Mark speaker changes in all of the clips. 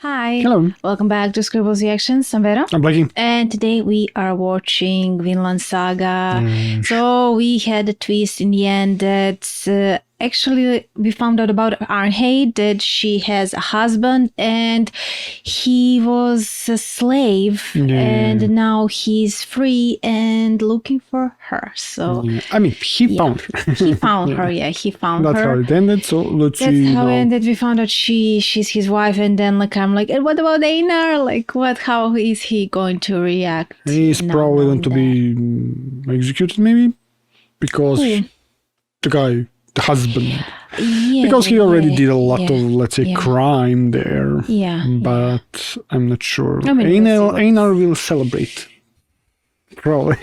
Speaker 1: Hi.
Speaker 2: Hello.
Speaker 1: Welcome back to Scribbles Reactions. I'm Vera.
Speaker 2: I'm Blackie.
Speaker 1: And today we are watching Vinland Saga. So we had a twist in the end that actually we found out about Arnheid, that she has a husband and he was a slave and now he's free and looking for her. So
Speaker 2: I mean, he found her.
Speaker 1: he found her. Yeah, he found
Speaker 2: That's
Speaker 1: her.
Speaker 2: how it ended. So let's
Speaker 1: That's
Speaker 2: see.
Speaker 1: how it ended. We found out she's his wife, and then I'm like, and what about Einar? Like, how is he going to react?
Speaker 2: He's probably going to be executed, maybe, because the guy, the husband, because he already did a lot of, let's say, crime there. But I'm not sure.
Speaker 1: I mean,
Speaker 2: Einar will celebrate. Probably.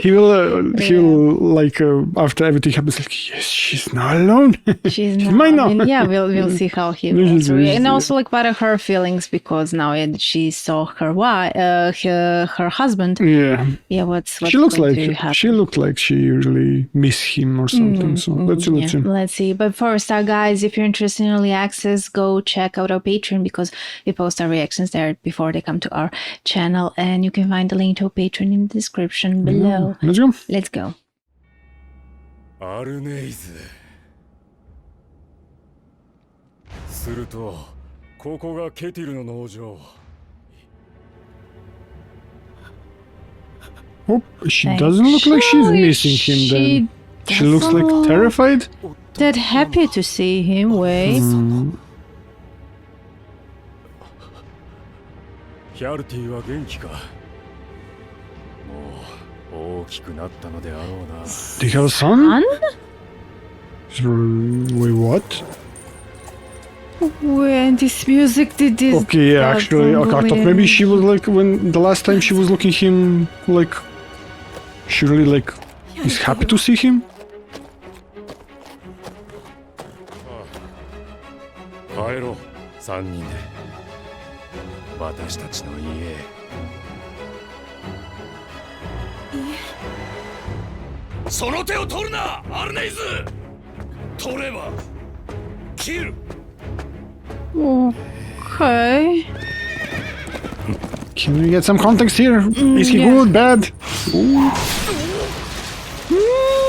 Speaker 2: he will like after everything happens, like, yes, she's not alone.
Speaker 1: She's
Speaker 2: mine now.
Speaker 1: I mean, yeah, we'll see how he will react. And also like what are her feelings, because now she saw her wife, her husband. Yeah, what's
Speaker 2: she looks
Speaker 1: going
Speaker 2: like
Speaker 1: to happen?
Speaker 2: she looked like she really miss him or something. So let's see.
Speaker 1: Let's see. But first, guys, if you're interested in early access, go check out our Patreon, because we post our reactions there before they come to our channel, and you can find the link to our Patreon in the description below.
Speaker 2: Let's go.
Speaker 1: Let's go.
Speaker 3: Arnheid. すると、ここがケティルの農場。
Speaker 2: Oh, she doesn't look like she's missing him then. She looks like terrified.
Speaker 1: That happy to see him, wait.
Speaker 3: ヒャルティは元気か。もう大きくなったのであろうな。
Speaker 2: They have a son? Wait, what?
Speaker 1: When this music did this.
Speaker 2: Okay, yeah, actually, okay, I thought maybe she was like, when the last time she was looking him, like, she really like is happy to see him.
Speaker 3: 帰ろう、3人で。私たちの家へ。その手を取るな、アルネイズ。取れば切る。
Speaker 1: Okay.
Speaker 2: Can we get some context here? Is he good, bad?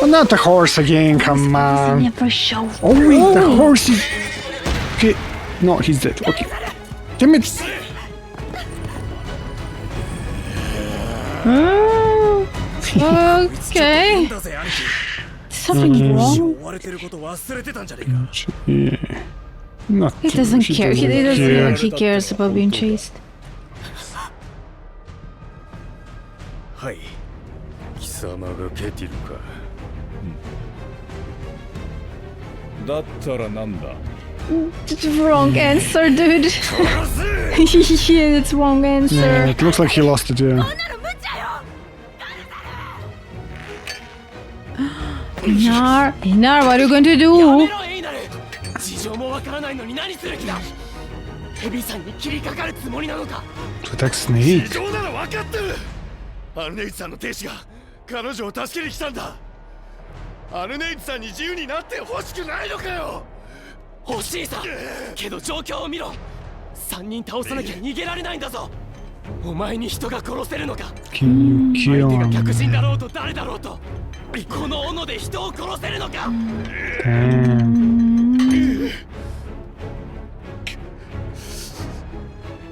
Speaker 2: Oh, not the horse again, come on.
Speaker 1: Never show.
Speaker 2: Oh wait, the horse is... Okay, no, he's dead. Okay. Damn it.
Speaker 1: Okay. Something wrong?
Speaker 2: Yeah. Not
Speaker 1: He doesn't care. He doesn't look like he cares about being chased.
Speaker 3: はい。貴様がケティルか。だったらなんだ。
Speaker 1: Wrong answer, dude. Yeah, it's wrong answer.
Speaker 2: Yeah, it looks like he lost it, yeah.
Speaker 1: Einar, what are you going to do?
Speaker 3: 事情もわからないのに何する気だ。ヘビさんに切りかかるつもりなのか。
Speaker 2: Protect Snake.
Speaker 3: 事情なら分かってる。アルネイツさんの亭主が彼女を助けに来たんだ。アルネイツさんに自由になってほしくないのかよ。欲しいさ。けど状況を見ろ。3人倒さなきゃ逃げられないんだぞ。お前に人が殺せるのか。
Speaker 2: Can you
Speaker 3: 相
Speaker 2: kill
Speaker 3: 手が客
Speaker 2: him?
Speaker 3: 人だろうと誰だろうと。この斧で人を殺せるのか。
Speaker 2: Damn.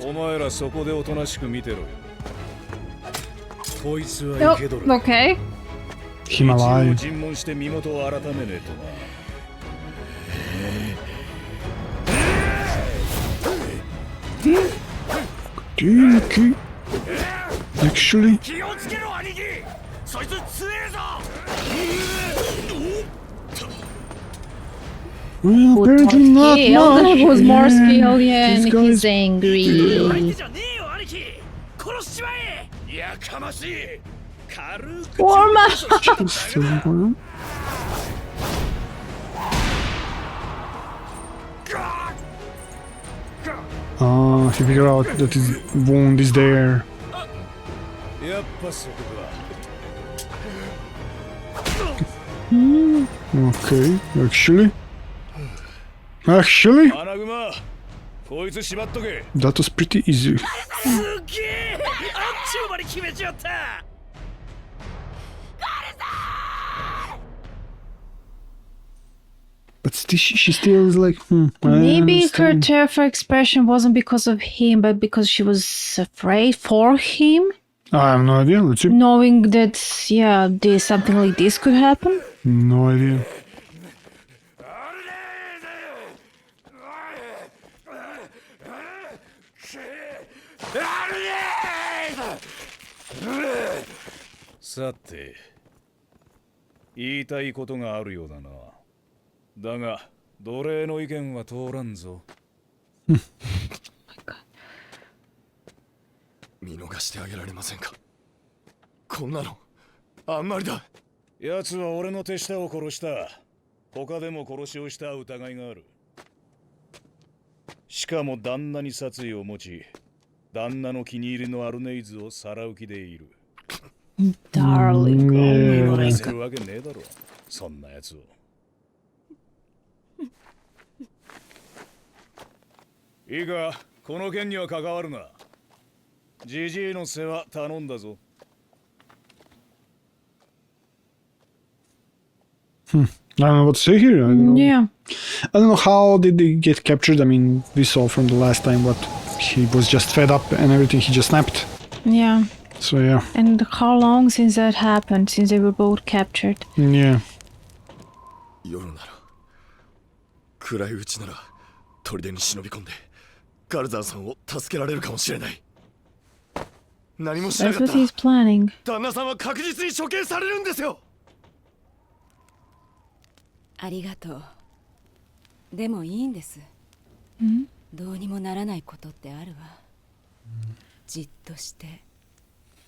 Speaker 3: お前らそこでおとなしく見てろよ。こいつは
Speaker 1: Oh,
Speaker 3: 生け捕る。
Speaker 1: okay.
Speaker 2: Him alive.
Speaker 3: 尋問して身元を改めねえとな。
Speaker 2: Okay. Actually.
Speaker 3: 気をつけろ兄貴。そいつ強えぞ。
Speaker 2: Well, apparently not
Speaker 1: That
Speaker 2: much.
Speaker 1: was more skill, yeah,
Speaker 2: These
Speaker 1: and
Speaker 2: guys-
Speaker 1: he's angry.
Speaker 3: 相手じゃねえよ兄貴。殺しちまえ。やかましい。軽く。
Speaker 1: Warm up.
Speaker 2: Still warm. Oh, he figured out that his wound is there.
Speaker 3: やっぱそこか。
Speaker 2: Okay, actually. Actually?
Speaker 3: アナグマ、こいつ縛っとけ。
Speaker 2: That was pretty easy.
Speaker 3: すげえ。あっちゅう間に決めちゃった。
Speaker 2: But still, she still is like, I
Speaker 1: Maybe her
Speaker 2: understand.
Speaker 1: tearful expression wasn't because of him, but because she was afraid for him,
Speaker 2: I have no idea. Let's see.
Speaker 1: knowing that, yeah, this something like this could happen.
Speaker 2: No idea.
Speaker 3: さて、言いたいことがあるようだな。だが、奴隷の意見は通らんぞ。見逃してあげられませんか。こんなの、あんまりだ。奴は俺の手下を殺した。他でも殺しをした疑いがある。しかも旦那に殺意を持ち、旦那の気に入りのアルネイズをさらう気でいる。
Speaker 1: Darling, oh my
Speaker 3: 見
Speaker 1: god.
Speaker 3: せるわけねえだろ、そんなやつを。いいか、この件には関わるな。ジジイの世話頼んだぞ。
Speaker 2: I don't know what to say here. I don't know.
Speaker 1: Yeah.
Speaker 2: I don't know how did they get captured. I mean, we saw from the last time what he was just fed up and everything. He just snapped.
Speaker 1: Yeah.
Speaker 2: So yeah.
Speaker 1: And how long since that happened, since they were both captured?
Speaker 2: Yeah.
Speaker 3: 夜なら、暗いうちなら、砦に忍び込んで、ガルザーさんを助けられるかもしれない。何もしな
Speaker 1: That's
Speaker 3: かっ
Speaker 1: what he's planning.
Speaker 3: た。旦那さんは確実に処刑されるんですよ。
Speaker 4: ありがとう。でもいいんです。どうにもならないことってあるわ。じっとして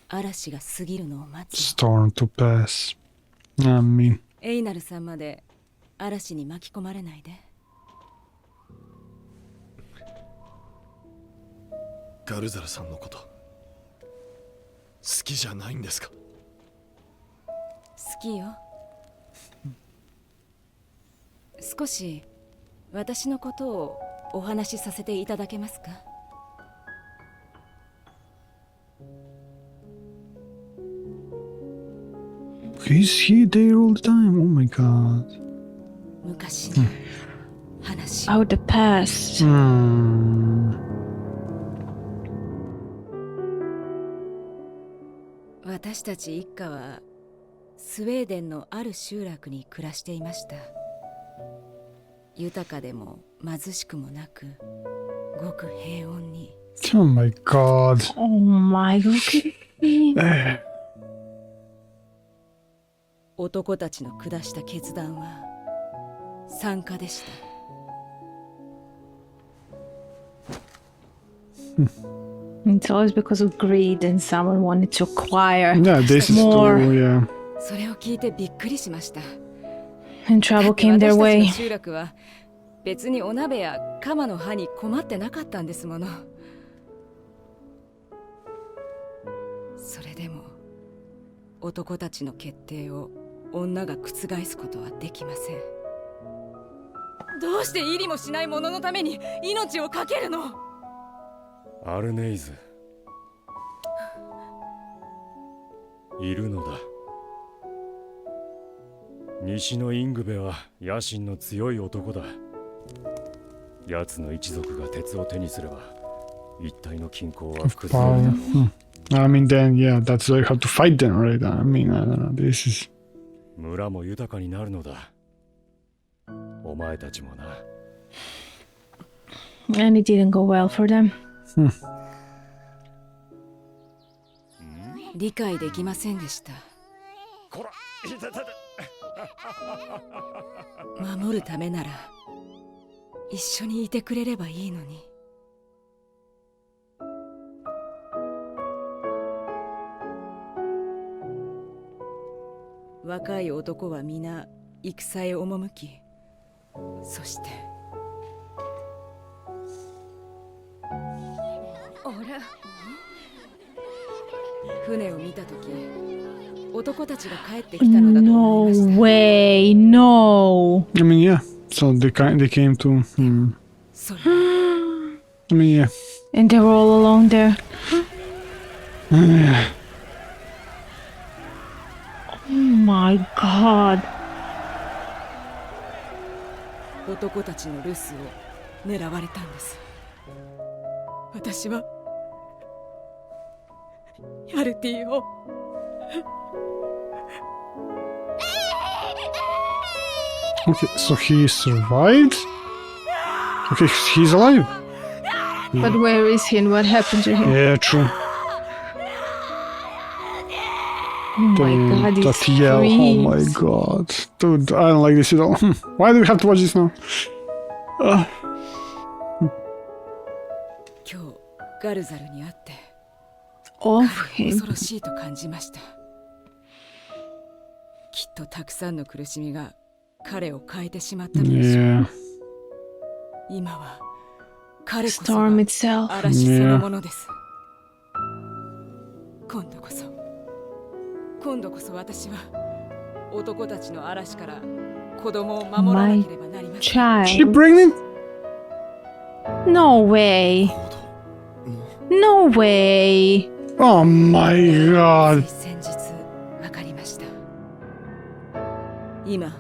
Speaker 4: 嵐が過ぎるのを待つ。
Speaker 2: Storm to pass. I mean.
Speaker 4: エイナルさんまで嵐に巻き込まれないで。
Speaker 3: ガルザラさんのこと好きじゃないんですか。
Speaker 4: 好きよ。少し私のことをお話しさせていただけますか。
Speaker 2: Is he there all the time? Oh my god.
Speaker 4: 昔の話。
Speaker 1: About the past.
Speaker 2: Hmm.
Speaker 4: 私たち一家はスウェーデンのある集落に暮らしていました。豊かでも貧しくもなく、ごく平穏に。
Speaker 2: Oh my god.
Speaker 1: Oh my god.
Speaker 4: 男たちの下した決断は参加でした。
Speaker 1: It's always because of greed and someone wanted to acquire
Speaker 2: Yeah, this is
Speaker 1: more.
Speaker 2: too, yeah.
Speaker 4: それを聞いてびっくりしました。
Speaker 1: And trouble came their
Speaker 4: 私たち
Speaker 1: way.
Speaker 4: の集落は別にお鍋や鎌の刃に困ってなかったんですもの。それでも男たちの決定を女が覆すことはできません。どうして入りもしない者のために命を懸けるの。
Speaker 3: アルネイズいるのだ。西のイングベは野心の強い男だ。奴の一族が鉄を手にすれば一帯の均衡は複雑だろう。
Speaker 2: I mean, then, yeah, that's why you have to fight them, right? I mean, I don't know, this is...
Speaker 3: 村も豊かになるのだ。お前たちもな。
Speaker 1: And it didn't go well for them.
Speaker 4: 理解できませんでした。
Speaker 3: こら、いたたた。
Speaker 4: 守るためなら一緒にいてくれればいいのに。若い男は皆戦へ赴き、そして船を見たとき、男たちが帰ってきたのだと思いました。
Speaker 1: No way, no.
Speaker 2: I mean, yeah, so they came to...
Speaker 4: それ
Speaker 2: I mean, yeah.
Speaker 1: And they were all alone there.
Speaker 2: Yeah.
Speaker 1: Oh my god.
Speaker 4: 男たちの留守を狙われたんです。私はヤルティを
Speaker 2: Okay, so he survived? Okay, he's alive.
Speaker 1: But where is he and what happened to him?
Speaker 2: Yeah, true.
Speaker 1: Oh my god,
Speaker 2: That
Speaker 1: it's
Speaker 2: yell, oh my
Speaker 1: freaks.
Speaker 2: god. Dude, I don't like this at all. Why do we have to watch this now?
Speaker 4: 今日ガルザルに会って
Speaker 1: Of
Speaker 4: 彼は
Speaker 1: him.
Speaker 4: 恐ろしいと感じました。きっとたくさんの苦しみが彼を変えてしまったのでしょう。
Speaker 2: Yeah.
Speaker 4: 今は彼こそ
Speaker 1: Storm
Speaker 4: が
Speaker 1: itself.
Speaker 4: 嵐そのものです。今度こそ私は男たちの嵐から子供を守らなければなりません。
Speaker 2: She
Speaker 1: Child.
Speaker 2: pregnant?
Speaker 1: No way. No way.
Speaker 2: Oh my god.
Speaker 4: 先日分かりました。今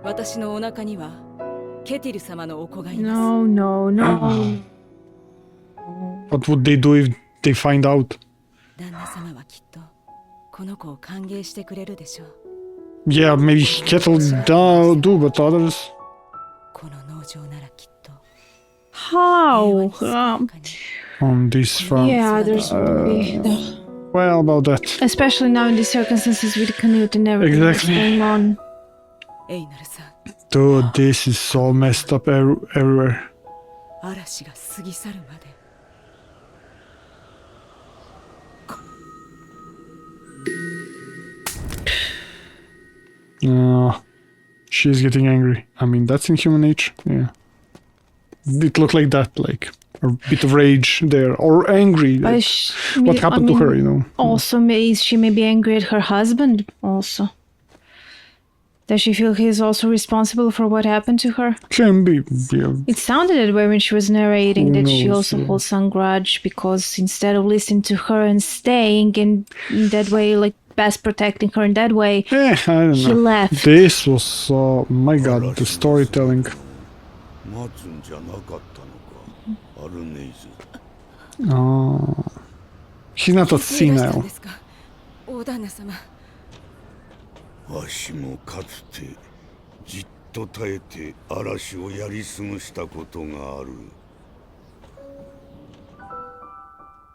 Speaker 4: 私のお腹にはケティル様のお子がいます。
Speaker 1: No, no, no.
Speaker 2: What would they do if they find out?
Speaker 4: 旦那様はきっとこの子を歓迎してくれるでしょう。
Speaker 2: Yeah, maybe Kettle do, but others.
Speaker 4: この農場ならきっと
Speaker 1: How?
Speaker 2: On this farm.
Speaker 1: Yeah, there's maybe.
Speaker 2: Well, about that.
Speaker 1: Especially now in these circumstances with Canute and everything that's
Speaker 2: Exactly.
Speaker 1: going on.
Speaker 4: エイナルさん、
Speaker 2: Dude, this is so messed up everywhere.
Speaker 4: 嵐が過ぎ去るまで
Speaker 2: She's getting angry. I mean, that's in human nature. Yeah. It looked like that, like a bit of rage there, or angry.
Speaker 1: But
Speaker 2: What happened to her, you know?
Speaker 1: Also, she may be angry at her husband. Also, does she feel he's also responsible for what happened to her?
Speaker 2: Can be, yeah.
Speaker 1: It sounded that way when she was narrating
Speaker 2: Who
Speaker 1: that she
Speaker 2: knows,
Speaker 1: also
Speaker 2: yeah.
Speaker 1: holds some grudge because instead of listening to her and staying in that way, like best protecting her in that way,
Speaker 2: I don't
Speaker 1: he
Speaker 2: know.
Speaker 1: left.
Speaker 2: This was so. My god, the storytelling.
Speaker 3: 待つんじゃなかったのか、アルネイズ。
Speaker 2: He's not a
Speaker 4: どうしたん
Speaker 2: senile.
Speaker 4: ですか、大旦那様。
Speaker 3: わしもかつてじっと耐えて嵐をやり過ごしたことがある。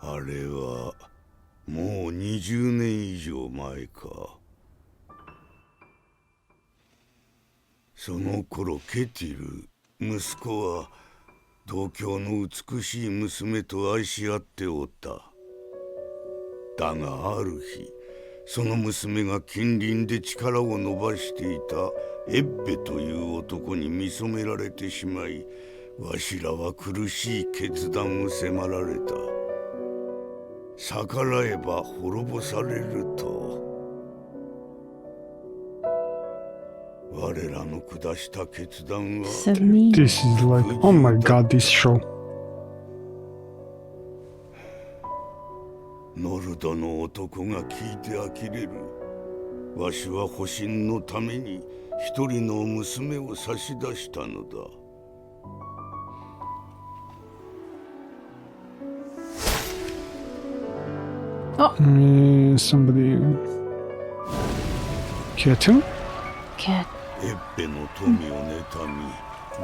Speaker 3: あれはもう20年以上前か。その頃ケティル、息子は同郷の美しい娘と愛し合っておった。だがある日、その娘が近隣で力を伸ばしていたエッベという男に見初められてしまい、わしらは苦しい決断を迫られた。逆らえば滅ぼされると。我らの下した決断は
Speaker 1: Savni.
Speaker 2: This is like, oh my god, this show.
Speaker 3: ノルドの男が聞いて呆れる。わしは保身のために一人の娘を差し出したのだ。
Speaker 2: Somebody. Kettle?
Speaker 1: Cat.
Speaker 3: エッベの富を妬み、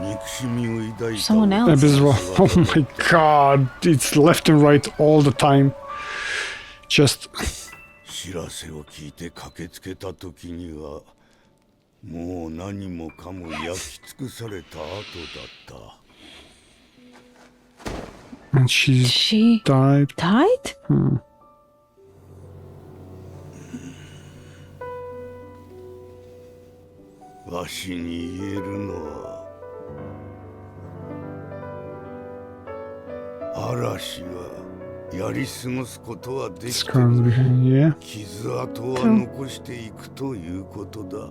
Speaker 3: 憎しみを抱いた。
Speaker 1: Someone else.
Speaker 2: Abysmal. Oh my god, it's left and right all the time. Just.
Speaker 3: 知らせを聞いて駆けつけた時には、もう何もかも焼き尽くされた後だった。
Speaker 2: And she died.
Speaker 1: Died?
Speaker 3: わしに言えるのは、嵐はやり過ごすことはできても
Speaker 2: Yeah.
Speaker 3: 傷跡は残していくということだ。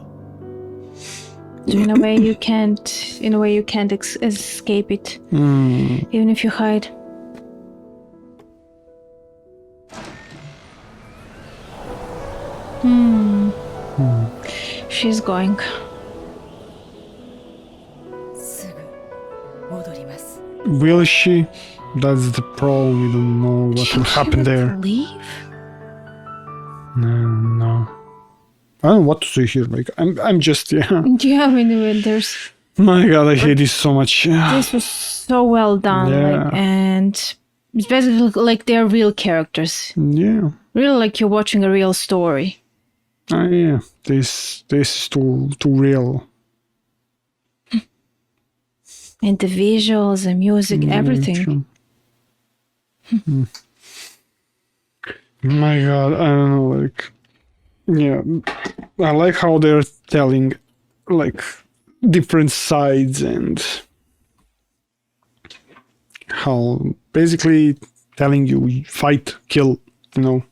Speaker 1: So in a way you can't escape it, even if you hide. she's going.
Speaker 4: すぐ戻ります。
Speaker 2: Will she? That's the problem. We don't know what will happen there.
Speaker 1: Leave?
Speaker 2: No. I don't know what to say here. Like, I'm just, yeah.
Speaker 1: Yeah, I mean, there's...
Speaker 2: My God, I hate this so much.
Speaker 1: This was so well done.
Speaker 2: Yeah.
Speaker 1: Like, and it's basically like they're real characters.
Speaker 2: Yeah.
Speaker 1: Really like you're watching a real story.
Speaker 2: Yeah. This is too real.
Speaker 1: And the visuals, the music, everything.
Speaker 2: True. My God, I don't know, like, yeah, I like how they're telling, like, different sides and how basically telling you fight, kill, you know,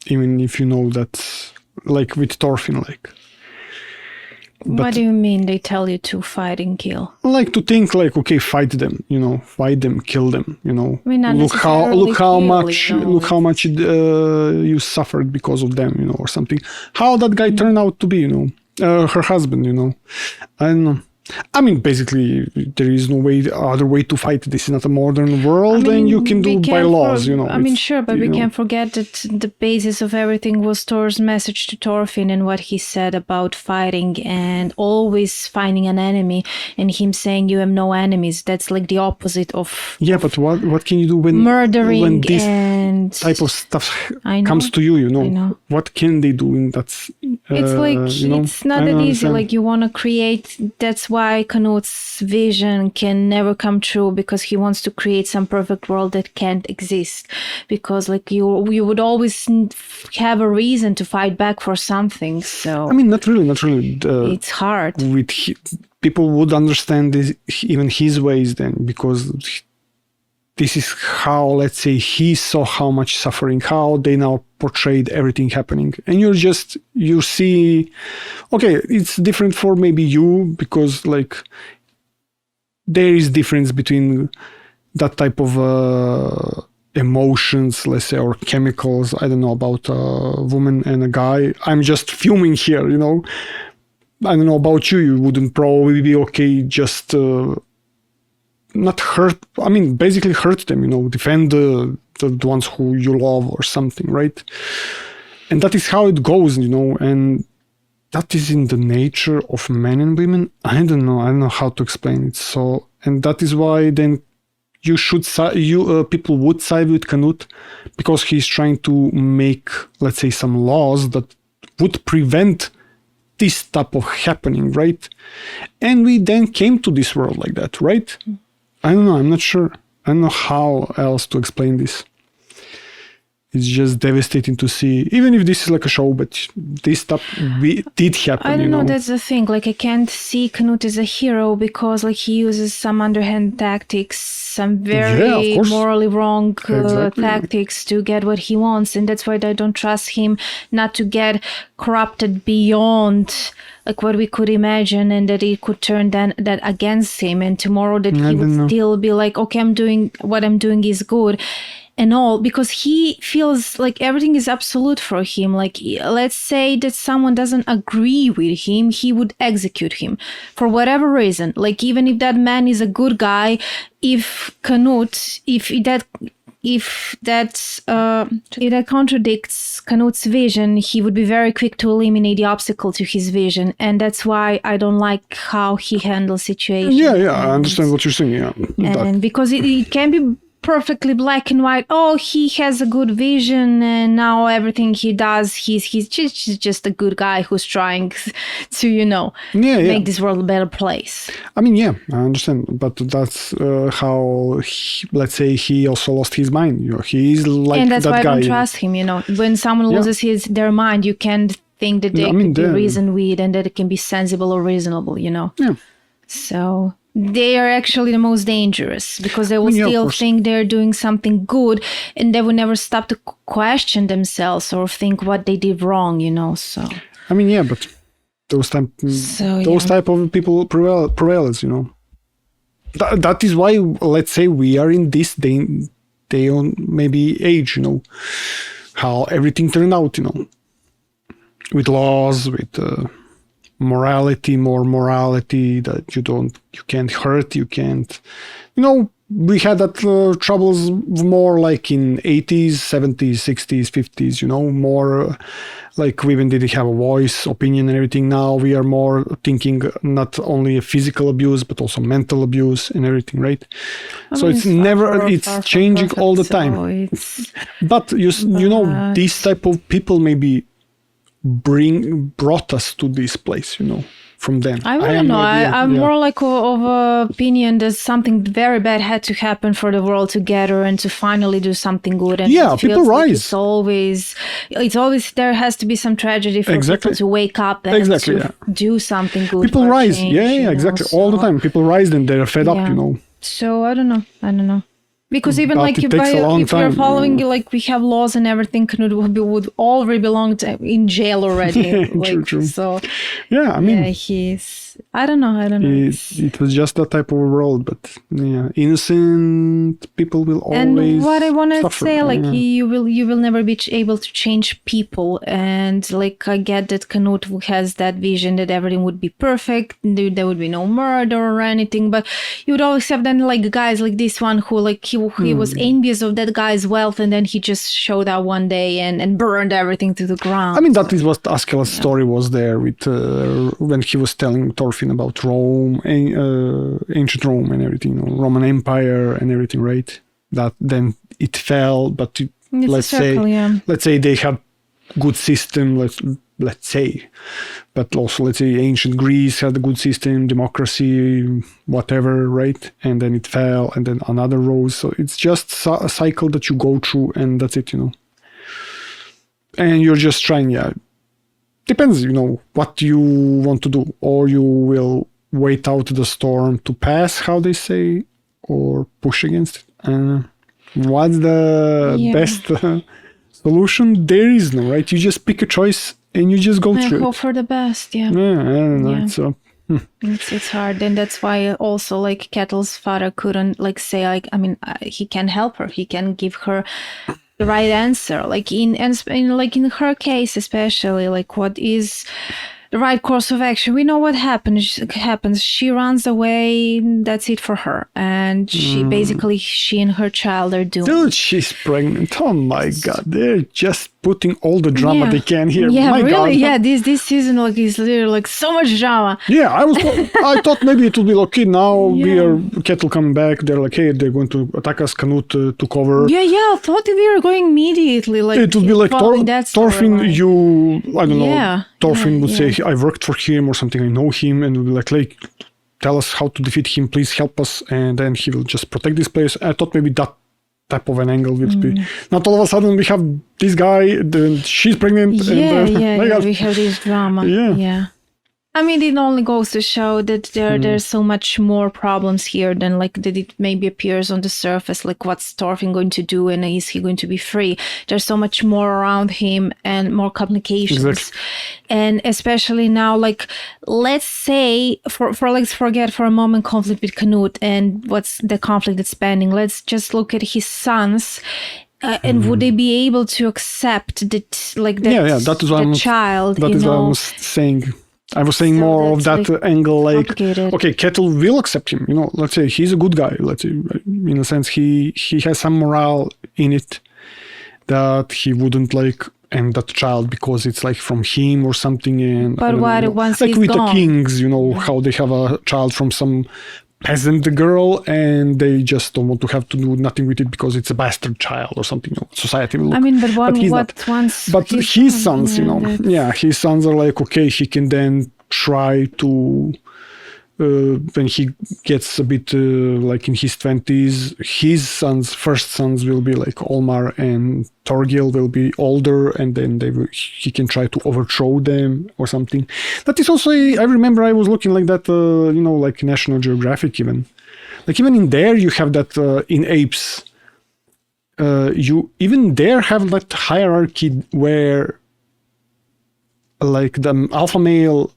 Speaker 2: even if you know that, like with Thorfinn, like.
Speaker 1: What do you mean they tell you to fight and kill?
Speaker 2: Like to think like, okay, fight them, you know, fight them, kill them, you know.
Speaker 1: I mean, not
Speaker 2: look how
Speaker 1: necessarily
Speaker 2: much
Speaker 1: kill, you know,
Speaker 2: look how much you suffered because of them, you know, or something. How that guy turned out to be, you know, her husband, you know. I don't know. I mean, basically, there is no other way to fight. This is not a modern world, and you can do by laws, you know.
Speaker 1: I mean, sure, but we can't forget that the basis of everything was Thor's message to Thorfinn and what he said about fighting and always finding an enemy, and him saying you have no enemies. That's like the opposite of
Speaker 2: but what can you do when
Speaker 1: murdering
Speaker 2: when this
Speaker 1: and
Speaker 2: type of stuff
Speaker 1: I know,
Speaker 2: comes to you? You know,
Speaker 1: I know.
Speaker 2: What can they do in that?
Speaker 1: It's like
Speaker 2: you know,
Speaker 1: it's not
Speaker 2: I
Speaker 1: that
Speaker 2: don't
Speaker 1: easy.
Speaker 2: understand.
Speaker 1: Like you want to create. That's why Knut's vision can never come true, because he wants to create some perfect world that can't exist. Because like you would always have a reason to fight back for something. So
Speaker 2: I mean, not really.
Speaker 1: It's hard.
Speaker 2: People would understand this, even his ways then, because this is how, let's say, he saw how much suffering, how they now portrayed everything happening. And you see, okay, it's different for maybe you, because like there is difference between that type of emotions, let's say, or chemicals. I don't know about a woman and a guy. I'm just fuming here, you know. I don't know about you. You wouldn't probably be okay just not hurt. I mean, basically hurt them, you know, defend the ones who you love or something, right? And that is how it goes, you know, and that is in the nature of men and women. I don't know how to explain it. So, and that is why then people would side with Canute, because he's trying to make, let's say, some laws that would prevent this type of happening, right? And we then came to this world like that, right? I don't know, I'm not sure. I don't know how else to explain this. It's just devastating to see, even if this is like a show, but this stuff did happen.
Speaker 1: I don't
Speaker 2: you know,
Speaker 1: that's the thing. Like, I can't see Knut as a hero because, like, he uses some underhand tactics, some very morally wrong tactics to get what he wants, and that's why I don't trust him not to get corrupted beyond like what we could imagine, and that it could turn that against him, and tomorrow that he would still be like, okay, what I'm doing is good. And all, because he feels like everything is absolute for him. Like, let's say that someone doesn't agree with him, he would execute him for whatever reason. Like, even if that man is a good guy, if Canute, if that contradicts Canute's vision, he would be very quick to eliminate the obstacle to his vision. And that's why I don't like how he handles situations.
Speaker 2: Yeah, I understand what you're saying. Yeah,
Speaker 1: and because it can be perfectly black and white. Oh, he has a good vision, and now everything he does, he's just a good guy who's trying to, make this world a better place.
Speaker 2: I mean, yeah, I understand, but that's how let's say he also lost his mind. He's like,
Speaker 1: and that's
Speaker 2: that
Speaker 1: why
Speaker 2: guy.
Speaker 1: I don't trust him. When someone loses their mind, you can't think that they can be reasoned with, and that it can be sensible or reasonable.
Speaker 2: Yeah.
Speaker 1: So they are actually the most dangerous, because they will still think they're doing something good, and they will never stop to question themselves or think what they did wrong, So
Speaker 2: I mean, yeah, but those type of people prevails, That is why, let's say, we are in this day on maybe age, how everything turned out, with laws, with more morality, that you can't hurt, you can't, we had that troubles more like in 80s, 70s, 60s, 50s, more like women didn't have a voice, opinion and everything. Now we are more thinking not only physical abuse, but also mental abuse and everything, right? So it's changing all the time. But these type of people maybe brought us to this place, from then.
Speaker 1: I don't know. I'm more like of opinion that something very bad had to happen for the world to gather and to finally do something good. And
Speaker 2: people rise.
Speaker 1: It's always there has to be some tragedy for people to wake up and to do something good.
Speaker 2: People rise. Change, exactly. So. All the time. People rise and they're fed up,
Speaker 1: So I don't know. Because even
Speaker 2: but
Speaker 1: if you're following, like we have laws and everything, Knut would already belong in jail already.
Speaker 2: True.
Speaker 1: So,
Speaker 2: I
Speaker 1: don't know.
Speaker 2: It was just that type of world, but innocent people will always.
Speaker 1: And what I want to
Speaker 2: suffer.
Speaker 1: say, you will never be able to change people, and I get that Knut has that vision that everything would be perfect, there would be no murder or anything, but you would always have then guys like this one who he was envious of that guy's wealth, and then he just showed up one day and burned everything to the ground.
Speaker 2: I mean, that is what Askela's story was there with when he was telling Thorfinn about Rome, ancient Rome and everything, Roman Empire and everything, right? That then it fell, but let's say they had good system, let's say, but also let's say ancient Greece had a good system, democracy, whatever, right? And then it fell, and then another rose. So it's just a cycle that you go through, and that's it, And you're just trying, depends, what you want to do, or you will wait out the storm to pass, how they say, or push against it. What's the best solution? There is no, right? You just pick a choice and you just go through it.
Speaker 1: Hope for the best, I
Speaker 2: don't know. So
Speaker 1: it's hard, and that's why also Ketil's father couldn't say he can help her, he can give her the right answer, in her case especially, what is the right course of action. We know what happens. She runs away. That's it for her. And she and her child are doomed.
Speaker 2: Dude, she's pregnant. Oh my God. They're just putting all the drama they can here.
Speaker 1: Yeah,
Speaker 2: my
Speaker 1: really.
Speaker 2: God.
Speaker 1: Yeah, this season is literally so much drama.
Speaker 2: Yeah, I thought maybe it would be okay. Now we are Ketil coming back. They're hey, they're going to attack us. Knut took over.
Speaker 1: Yeah. I thought we were going immediately.
Speaker 2: It would be like Thorfinn. I don't know. Thorfinn would say, I worked for him or something. I know him, and would be like, tell us how to defeat him. Please help us, and then he will just protect this place. I thought maybe that type of an angle would be. Not all of a sudden we have this guy, she's pregnant.
Speaker 1: We have this drama. Yeah. I mean, it only goes to show that there's so much more problems here than that it maybe appears on the surface, what's Thorfinn going to do and is he going to be free? There's so much more around him and more complications.
Speaker 2: Exactly.
Speaker 1: And especially now, let's say, let's forget for a moment conflict with Knut and what's the conflict that's pending. Let's just look at his sons. And would they be able to accept that,
Speaker 2: that is what
Speaker 1: child?
Speaker 2: That is what I was saying. I was saying more of that angle, okay, Ketil will accept him. Let's say he's a good guy. Let's say, in a sense, he has some morale in it that he wouldn't end that child because it's from him or something. And
Speaker 1: but once
Speaker 2: he's with
Speaker 1: gone.
Speaker 2: The kings, how they have a child from some peasant girl and they just don't want to have to do nothing with it because it's a bastard child or something. Society will look.
Speaker 1: I mean,
Speaker 2: but his sons, his sons are okay, he can then try to when he gets a bit in his 20s, his first sons will be Olmar and Thorgil will be older, and then he can try to overthrow them or something. That is also, I remember I was looking that, National Geographic even. Even in there you have that in apes. You even there have that hierarchy where the alpha male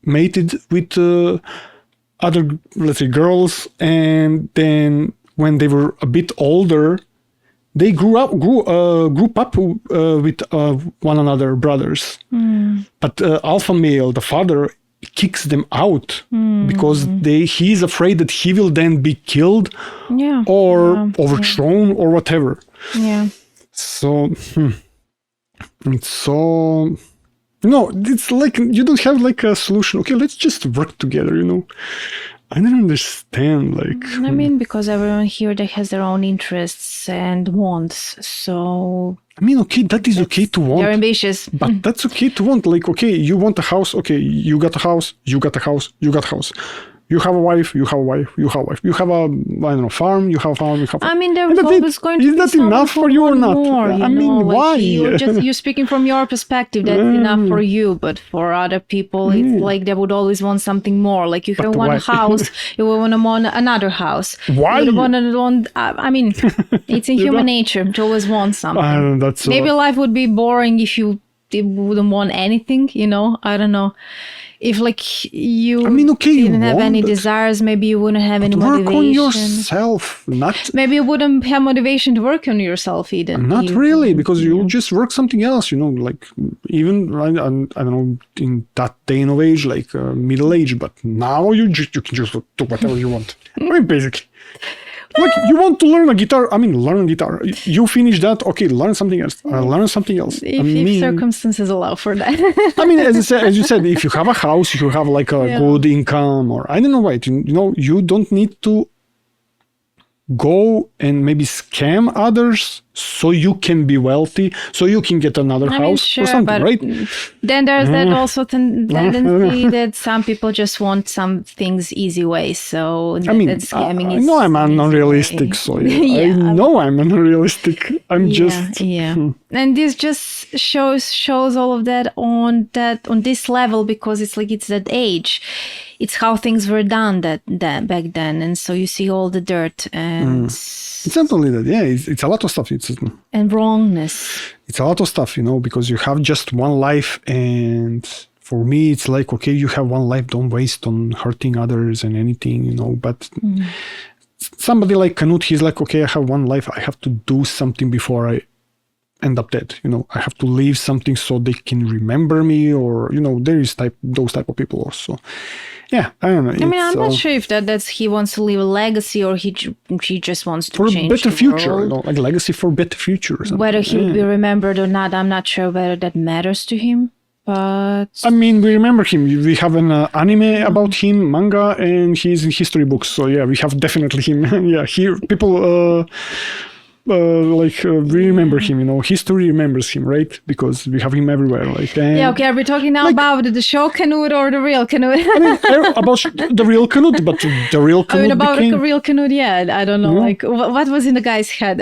Speaker 2: mated with other, let's say, girls, and then when they were a bit older, they grew up with one another, brothers. But alpha male, the father, kicks them out because he's afraid that he will then be killed or overthrown or whatever.
Speaker 1: Yeah.
Speaker 2: So it's so it's like you don't have like a solution. Okay, let's just work together. I don't understand.
Speaker 1: I mean, because everyone here that has their own interests and wants. So
Speaker 2: I mean, okay, that is okay to want.
Speaker 1: They're ambitious,
Speaker 2: but that's okay to want. Like, okay, you want a house. Okay, you got a house. You got a house. You got a house. You have a wife, you have a wife, you have a wife. You have a, farm, you have a farm, you have a...
Speaker 1: I mean, there's always going to be
Speaker 2: Is that enough for you or not?
Speaker 1: More,
Speaker 2: I mean, why?
Speaker 1: You're speaking from your perspective, that's enough for you, but for other people, it's like they would always want something more. Like, if you want a house, you will want another house.
Speaker 2: Why?
Speaker 1: You want, I mean, it's in human nature to always want something. Maybe life would be boring if you wouldn't want anything, I don't know. If you didn't have any desires, maybe you wouldn't have any motivation.
Speaker 2: Work on yourself,
Speaker 1: maybe you wouldn't have motivation to work on yourself either.
Speaker 2: Not really, because you just work something else. Like even I don't know, in that day and age, like middle age, but now you can just do whatever you want. I mean, basically. Like, you want to learn a guitar? I mean, learn a guitar. You finish that, okay, learn something else. Learn something else.
Speaker 1: If circumstances allow for that.
Speaker 2: I mean, as you said, if you have a house, if you have like a good income, or I don't know what, you don't need to go and maybe scam others so you can be wealthy, so you can get another house or something, right?
Speaker 1: Then there's that also tendency that some people just want some things easy ways, so that's scamming.
Speaker 2: I know I'm unrealistic, so I know I'm unrealistic. I'm just
Speaker 1: and this just shows all of that on this level, because it's like it's that age. It's how things were done that back then, and so you see all the dirt and
Speaker 2: it's not only that. Yeah, it's a lot of stuff.
Speaker 1: And wrongness.
Speaker 2: It's a lot of stuff, because you have just one life, and for me, it's like, okay, you have one life, don't waste on hurting others and anything, But somebody like Canute, he's like, okay, I have one life, I have to do something before I end up dead. I have to leave something so they can remember me, or there is those type of people also. Yeah, I don't know.
Speaker 1: I mean, I'm not sure if that's he wants to leave a legacy, or he just wants to change
Speaker 2: for a better future,
Speaker 1: world.
Speaker 2: Like legacy for better future. Or something.
Speaker 1: Whether he will be remembered or not, I'm not sure whether that matters to him. But
Speaker 2: I mean, we remember him. We have an anime about him, manga, and he's in history books. So yeah, we have definitely him. Yeah, here people. We remember him, history remembers him, right? Because we have him everywhere.
Speaker 1: Okay, are we talking now about the show Canute or the real Canute?
Speaker 2: I mean, about the real Canute, but the real Canute
Speaker 1: the real Canute, I don't know, what was in the guy's head?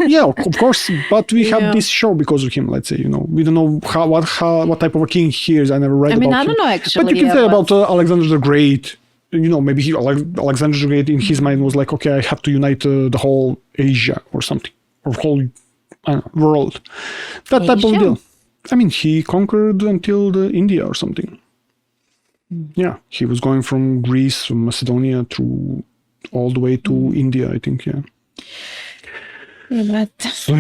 Speaker 2: Yeah, of course, but we have this show because of him, let's say, we don't know what type of a king he is. I never read about him.
Speaker 1: I don't know, actually.
Speaker 2: But you can say about Alexander the Great. Maybe Alexander the Great in his mind was like, okay, I have to unite the whole Asia or something, or whole world. That type of deal. I mean, he conquered until India or something. Yeah, he was going from Greece, from Macedonia, through all the way to India, I think, yeah.
Speaker 1: Yeah, but
Speaker 2: so,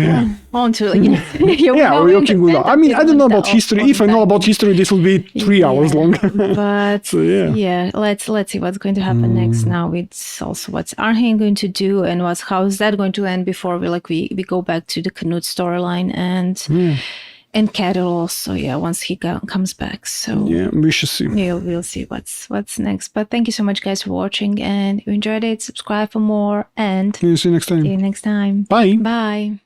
Speaker 1: on to
Speaker 2: we can go down. I mean, I don't know about history. If I know about history, this will be 3 hours long.
Speaker 1: But so, let's see what's going to happen next. Now it's also what's Arnheid going to do, and how is that going to end before we go back to the Canute storyline and Kettle also. Yeah, once he comes back. So
Speaker 2: yeah, we should see.
Speaker 1: Yeah, we'll see what's next. But thank you so much, guys, for watching. And if you enjoyed it, subscribe for more. And
Speaker 2: see you next time.
Speaker 1: See you next time.
Speaker 2: Bye.
Speaker 1: Bye.